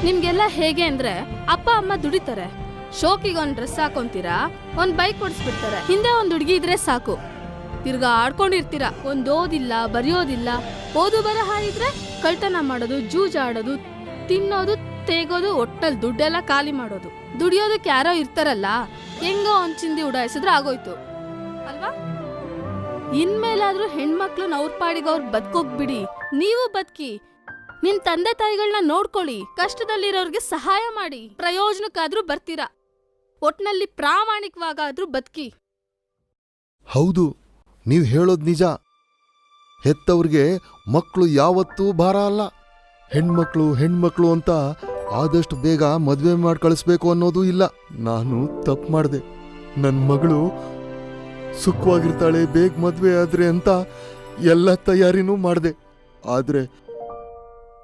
ನಿಮ್ಗೆಲ್ಲ ಹೇಗೆ ಅಂದ್ರೆ ಅಪ್ಪ ಅಮ್ಮ ದುಡಿತಾರೆ, ಶೋಕಿಗೆ ಒಂದ್ ಡ್ರೆಸ್ ಹಾಕೊಂತೀರಾ, ಒಂದ್ ಬೈಕ್ ಓಡಿಸ್ಬಿಡ್ತಾರೆ, ಹಿಂದೆ ಒಂದ್ ಹುಡುಗಿ ಇದ್ರೆ ಸಾಕು, ತಿರ್ಗಾ ಆಡ್ಕೊಂಡಿರ್ತೀರಾ. ಒಂದ್ ಓದಿಲ್ಲ, ಬರೆಯೋದಿಲ್ಲ, ಓದು ಬರಹ ಇದ್ರೆ ಕಳ್ತನ ಮಾಡೋದು, ಜೂಜಾಡೋದು, ತಿನ್ನೋದು, ತೇಗೋದು, ಒಟ್ಟಲ್ಲಿ ದುಡ್ಡೆಲ್ಲ ಖಾಲಿ ಮಾಡೋದು. ದುಡಿಯೋದಕ್ಕೆ ಯಾರೋ ಇರ್ತಾರಲ್ಲ, ಹೆಂಗೋ ಒಂದ್ ಚಿಂದಿ ಉಡಾಯಿಸಿದ್ರೆ ಆಗೋಯ್ತು ಅಲ್ವಾ? ಇನ್ಮೇಲಾದ್ರೂ ಹೆಣ್ಮಕ್ಳನ್ನ ಅವ್ರ ಪಾಡಿಗೆ ಅವ್ರು ಬದುಕೋಗ್ಬಿಡಿ, ನೀವು ಬದುಕಿ, ನಿಮ್ ತಂದೆ ತಾಯಿಗಳನ್ನ ನೋಡ್ಕೊಳ್ಳಿ, ಕಷ್ಟದಲ್ಲಿರೋರ್ಗೆ ಸಹಾಯ ಮಾಡಿ, ಪ್ರಯೋಜನಕ್ಕಾದ್ರೂ ಬರ್ತೀರಾ. ಒಟ್ನಲ್ಲಿ ಪ್ರಾಮಾಣಿಕವಾಗಾದ್ರೂ ಬದುಕಿ. ಹೌದು, ನೀವು ಹೇಳೋದು ನಿಜ. ಹೆತ್ತವ್ರಿಗೆ ಮಕ್ಕಳು ಯಾವತ್ತೂ ಭಾರ ಅಲ್ಲ. ಹೆಣ್ಮಕ್ಳು ಅಂತ ಆದಷ್ಟು ಬೇಗ ಮದುವೆ ಮಾಡಿ ಕಳಿಸ್ಬೇಕು ಅನ್ನೋದು ಇಲ್ಲ. ನಾನು ತಪ್ಪು ಮಾಡಿದೆ. ನನ್ನ ಮಗಳು ಸುಖವಾಗಿರ್ತಾಳೆ, ಬೇಗ ಮದುವೆ ಆದ್ರೆ ಅಂತ ಎಲ್ಲ ತಯಾರಿನೂ ಮಾಡಿದೆ. ಆದ್ರೆ